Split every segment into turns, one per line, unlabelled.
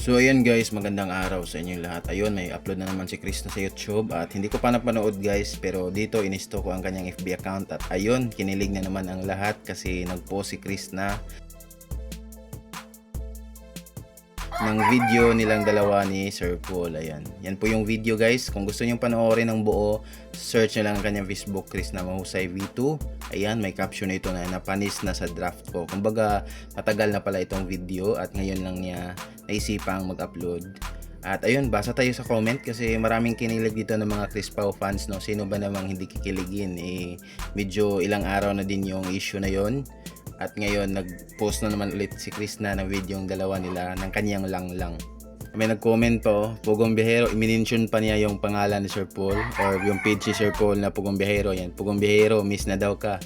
So ayun guys, magandang araw sa inyong lahat. Ayun, may upload na naman si Chris na sa YouTube at hindi ko pa napanood guys, pero dito inisto ko ang kanyang FB account at ayun, kinilig na naman ang lahat kasi nagpost si Chris na ng video nilang dalawa ni Sir Paul. Ayan, yan po yung video guys. Kung gusto nyo panoorin ng buo, search nyo lang ang kanyang Facebook, Chris na Mahusay V2. Ayan, may caption ito na napanis na sa draft ko. Kumbaga, matagal na pala itong video at ngayon lang niya naisipang mag-upload. At ayun, basa tayo sa comment kasi maraming kinilig dito ng mga Chris Pao fans, no? Sino ba namang hindi kikiligin? Medyo ilang araw na din yung issue na yon. At ngayon, nag-post na naman ulit si Chris na ng video yung dalawa nila ng kanyang lang. May nag-comment po, Pugong Biyahero, i-mention pa niya yung pangalan ni Sir Paul or yung page si Sir Paul na Pugong Biyahero. Yan, Pugong Biyahero, miss na daw ka.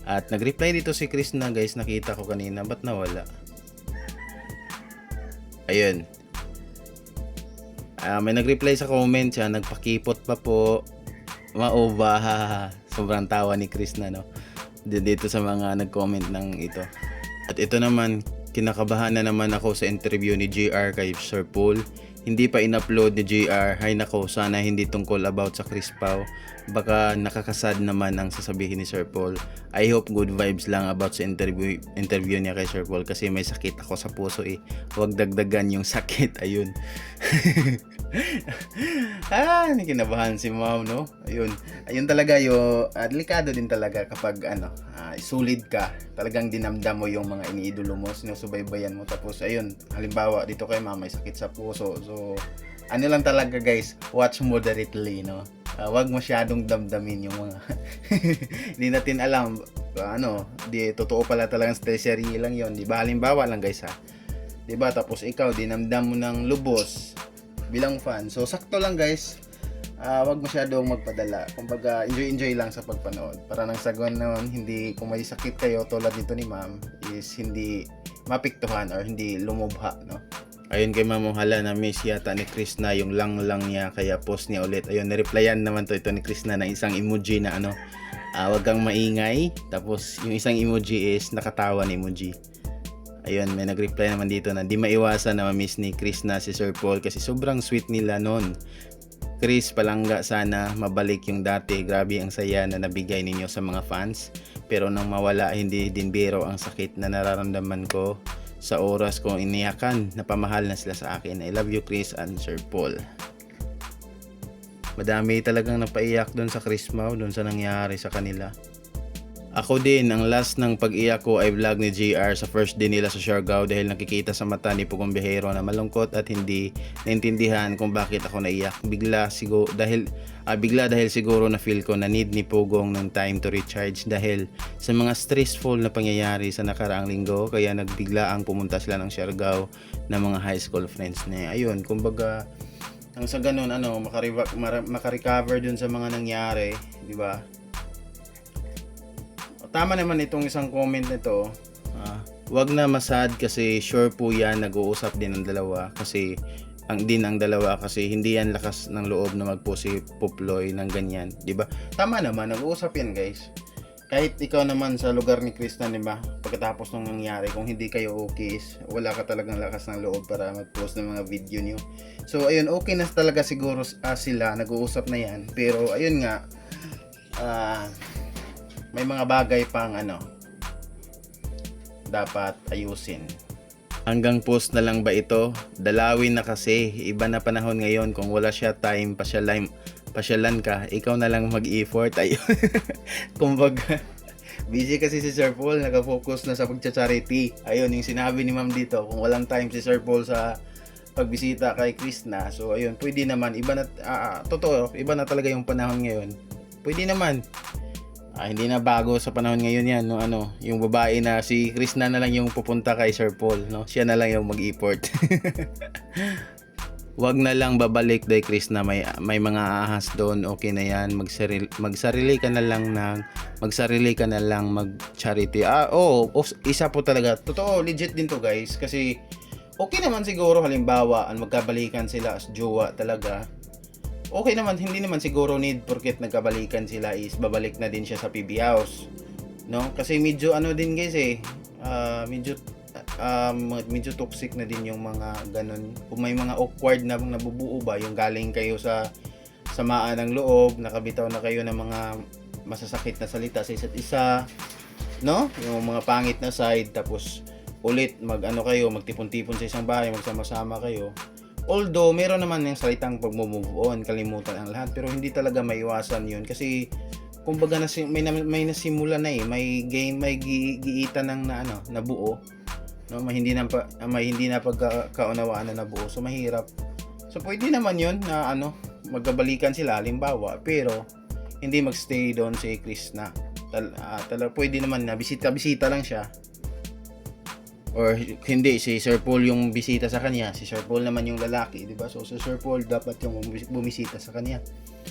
At nag-reply dito si Chris na guys, nakita ko kanina, ba't nawala? Ayun. May nag-reply sa comment siya, nagpakipot pa po. Mauba, sobrang tawa ni Chris na, no? Dito sa mga nag-comment ng ito. At ito naman, kinakabahan na naman ako sa interview ni JR kay Sir Paul. Hindi pa in-upload ni JR. Hay nako, sana hindi tungkol about sa Chris Pao. Baka nakakasad naman ang sasabihin ni Sir Paul. I hope good vibes lang about sa interview niya kay Sir Paul kasi may sakit ako sa puso eh. Huwag dagdagan yung sakit. Ayun. Kinabahan si ma'am, no? Ayun talaga yung delikado din talaga kapag solid ka. Talagang dinamdam mo yung mga iniidolo mo, sinusubaybayan mo. Tapos ayun, halimbawa dito kay ma'am may sakit sa puso. So ano lang talaga guys, watch moderately, no? Wag masyadong damdamin yung mga hindi natin alam di totoo pala talagang stressery lang yon, di ba? Halimbawa lang guys ha. Di ba? Tapos ikaw dinamdam mo ng lubos bilang fan. So sakto lang guys. Wag masyadong magpadala. Kumbaga enjoy lang sa pagpanood. Para nang sa ganoon, hindi kung may sakit kayo tulad dito ni ma'am is hindi mapiktuhan or hindi lumubha, no? Ayun kay Ma'am, hala na miss yata ni Chris na yung lang niya kaya post niya ulit. Ayun, na-replyan naman ito ni Chris na isang emoji na wag kang maingay. Tapos yung isang emoji is nakatawan emoji. Ayun, may nag-reply naman dito na di maiwasan na ma-miss ni Chris na si Sir Paul kasi sobrang sweet nila noon. Chris, palangga sana mabalik yung dati. Grabe ang saya na nabigay ninyo sa mga fans. Pero nang mawala, hindi din biro ang sakit na nararamdaman ko sa oras kong iniyakan. Napamahal na sila sa akin. I love you Chris and Sir Paul. Madami talagang napaiyak doon sa Chris Mau, doon sa nangyari sa kanila. Ako din, ang last ng pag-iyak ko ay vlog ni JR sa first day nila sa Siargao dahil nakikita sa mata ni Pugong Biyahero na malungkot at hindi naintindihan kung bakit ako naiyak. Bigla dahil siguro na feel ko na need ni Pugong ng time to recharge dahil sa mga stressful na pangyayari sa nakaraang linggo kaya nagbigla ang pumunta sila ng Siargao na mga high school friends niya. Ayun, kumbaga ang sa ganun makarecover dun sa mga nangyari, di ba? Tama naman itong isang comment nito. Wag na masad kasi sure po yan nag-uusap din ang dalawa kasi ang dalawa kasi hindi yan lakas ng loob na magpo si Poploy ng ganyan, di ba? Tama naman, nag-uusap yan guys. Kahit ikaw naman sa lugar ni Chris na, di ba? Pagkatapos ng nangyari, kung hindi kayo okay, wala ka talagang lakas ng loob para mag-post ng mga video niyo. So ayun, okay na talaga siguro sila, nag-uusap na yan. Pero ayun nga, may mga bagay pang dapat ayusin. Hanggang post na lang ba ito? Dalawin na kasi, iba na panahon ngayon. Kung wala siya time, pasyalan ka, ikaw na lang mag-effort. Ayun. Kumbaga, busy kasi si Sir Paul, nakafocus na sa pagcha-charity. Ayun, yung sinabi ni ma'am dito, kung walang time si Sir Paul sa pagbisita kay Chris na, so ayun, pwede naman, iba na, totoo, iba na talaga yung panahon ngayon. Pwede naman. Hindi na bago sa panahon ngayon yan, no? Yung babae na si Chris na lang yung pupunta kay Sir Paul, no? Siya na lang yung mag-effort. Wag na lang babalik dahil Chris na may mga ahas doon, okay na yan. Magsarili ka na lang mag-charity. Isa po talaga. Totoo, legit din to guys kasi okay naman siguro halimbawa magkabalikan sila as jowa talaga. Okay naman, hindi naman siguro need porket nagkabalikan sila is babalik na din siya sa PB House, no? Kasi medyo din guys medyo medyo toxic na din yung mga ganun. Kung may mga awkward na nabubuo ba, yung galing kayo sa samaan ng loob, nakabitaw na kayo ng mga masasakit na salita sa isa't isa, no? Yung mga pangit na side, tapos ulit kayo, magtipon-tipon sa isang bahay, magsama-sama kayo. Although meron naman yung salitang pag-move on, kalimutan ang lahat, pero hindi talaga maiwasan yun kasi kumbaga may nasimula na may giitan ng nabuo, no? May hindi na pagkaunawaan na nabuo, so mahirap. So pwede naman yun na magkabalikan sila halimbawa, pero hindi magstay doon si Chris na pwede naman na bisita lang siya. Or hindi, si Sir Paul yung bisita sa kanya, si Sir Paul naman yung lalaki, di ba? So si Sir Paul dapat yung bumisita sa kanya.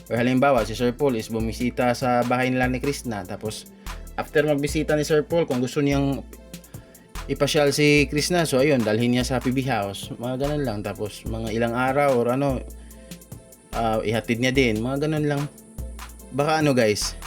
Or halimbawa, si Sir Paul is bumisita sa bahay nila ni Krishna, tapos after magbisita ni Sir Paul, kung gusto niyang ipasyal si Krishna, so ayun, dalhin niya sa PB House, mga ganun lang. Tapos mga ilang araw or ihatid niya din, mga ganun lang. Baka guys,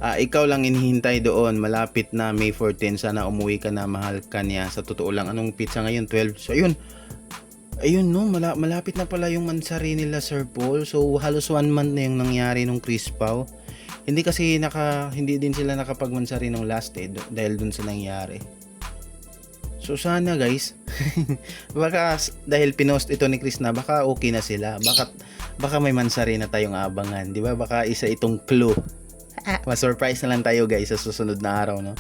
ikaw lang inihintay doon, malapit na May 14, sana umuwi ka na, mahal ka niya. Sa totoo lang, anong pizza ngayon? 12. So ayun no, malapit na pala yung mansari nila Sir Paul. So halos 1 month na yung nangyari nung Crispaw. Hindi din sila nakapagmansari nung last dahil dun sa nangyari. So sana guys, baka dahil pinost ito ni Chris na, baka okay na sila. Baka may mansari na tayong abangan, di ba? Baka isa itong clue. Ma-surprise na lang tayo guys sa susunod na araw, no?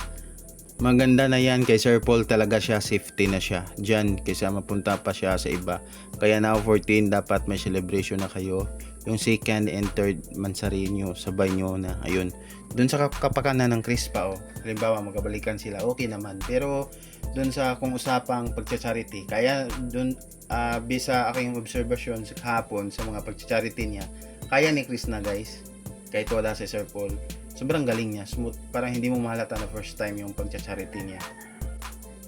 Maganda na yan kay Sir Paul, talaga siya, safety na siya dyan kaysa mapunta pa siya sa iba. Kaya now 14, dapat may celebration na kayo. Yung second and third mansari nyo, sabay nyo na, ayun. Doon sa kapakanan ng Chris pa, halimbawa magkabalikan sila, okay naman. Pero doon sa kung usapang pagcha-charity, kaya doon bisa aking obserbasyon sa hapon sa mga pagcha-charity niya, kaya ni Chris na guys, kahit wala si Sir Paul, sobrang galing niya, smooth, parang hindi mo mahalata na first time yung pagcha-charity niya.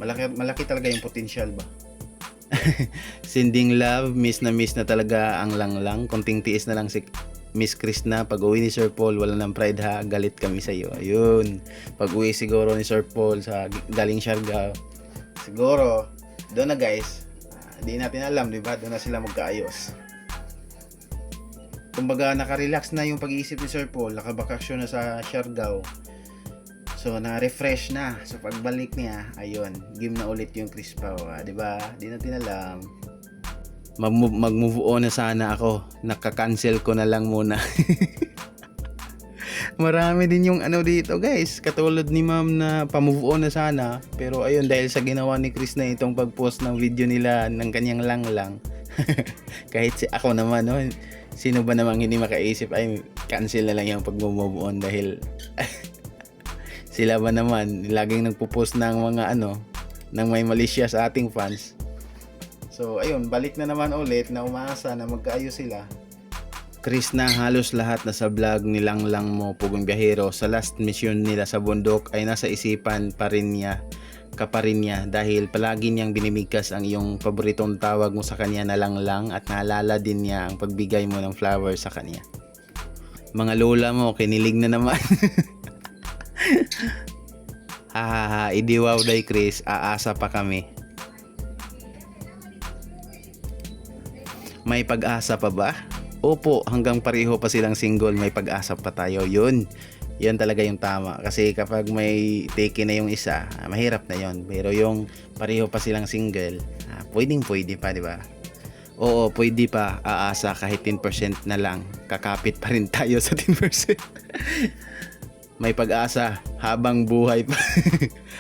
Malaki talaga yung potential ba. Sending love, miss na talaga ang langlang, konting tiis na lang si Miss Krishna. Pag uwi ni Sir Paul, wala ng pride ha, galit kami sa iyo. Ayun, pag uwi siguro ni Sir Paul sa galing Siargao, siguro doon na guys, hindi natin alam, di ba, doon na sila magkaayos. Kumbaga naka-relax na yung pag-iisip ni Sir Paul, nakabakasyon na sa Siargao. So na-refresh na. So pagbalik niya, ayun, game na ulit yung Crispaw, 'di ba? Di natin alam. Mag-move on na sana ako. Naka-cancel ko na lang muna. Marami din yung dito, guys. Katulad ni Ma'am na pa-move on na sana, pero ayun, dahil sa ginawa ni Chris na itong pag-post ng video nila ng kanyang lang. Kahit ako naman, no, sino ba namang hindi makaisip ay cancel na lang yung pag-move on dahil sila ba naman laging nagpo-post ng mga ng may malisya sa ating fans. So ayun, balik na naman ulit na umaasa na magkaayos sila. Chris na halos lahat na sa vlog ni Lang Mo Pugong Biyahero sa last mission nila sa bundok ay nasa isipan pa rin niya dahil palagi niyang binimigkas ang iyong paboritong tawag mo sa kanya na Lang at naalala din niya ang pagbigay mo ng flowers sa kanya. Mga lola mo, kinilig na naman. Hahaha, idiwaw day Chris, aasa pa kami. May pag-asa pa ba? Opo, hanggang pareho pa silang single, may pag-asa pa tayo. Yun talaga yung tama. Kasi kapag may take na yung isa, mahirap na yun. Pero yung pareho pa silang single, pwede pa, di ba? Oo, pwede pa, aasa kahit 10% na lang. Kakapit pa rin tayo sa 10%. May pag-asa habang buhay pa.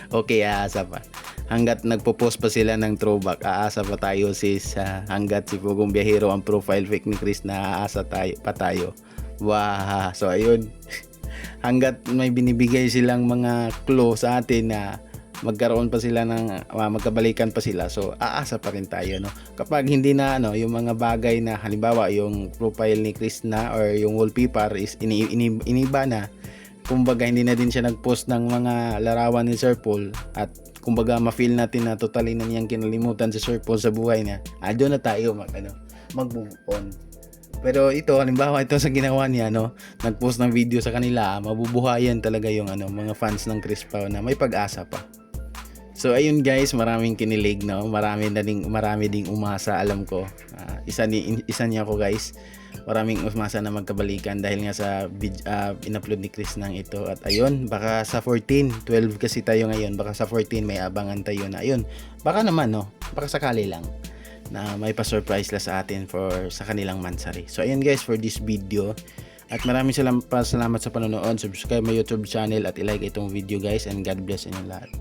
Okay, aasa pa. Hanggat nagpo-post pa sila ng throwback, aasa pa tayo sis. Hanggat si Pugong Biyahero ang profile pic ni Chris, na aasa pa tayo. Wow. So ayun. Hanggat may binibigay silang mga clue sa atin na magkaroon pa sila ng magkabalikan pa sila, so aasa pa rin tayo, no? Kapag hindi na yung mga bagay na halimbawa yung profile ni Chris na or yung wallpaper is iniba na, kumbaga hindi na din siya nagpost ng mga larawan ni Sir Paul, at kumbaga ma-feel natin na totally na niyang kinalimutan si Sir Paul sa buhay niya, doon na tayo mag-move on. Pero ito, halimbawa ito sa ginawa niya, nagpost ng video sa kanila, mabubuhayan talaga yung mga fans ng Chris Pao na may pag-asa pa. So ayun guys, maraming kinilig, no. Marami ding umasa, alam ko. Isa niya ako guys. Maraming umasa na magkabalikan dahil nga sa in-upload ni Chris nang ito. At ayun, baka sa 14, 12 kasi tayo ngayon. Baka sa 14 may abangan tayo na ayun. Baka naman, no. Baka sakali lang na may pa-surprise la sa atin sa kanilang mansari. So ayun guys, for this video. At maraming salamat sa panonood. Subscribe my YouTube channel at i-like itong video guys, and God bless inyo lahat.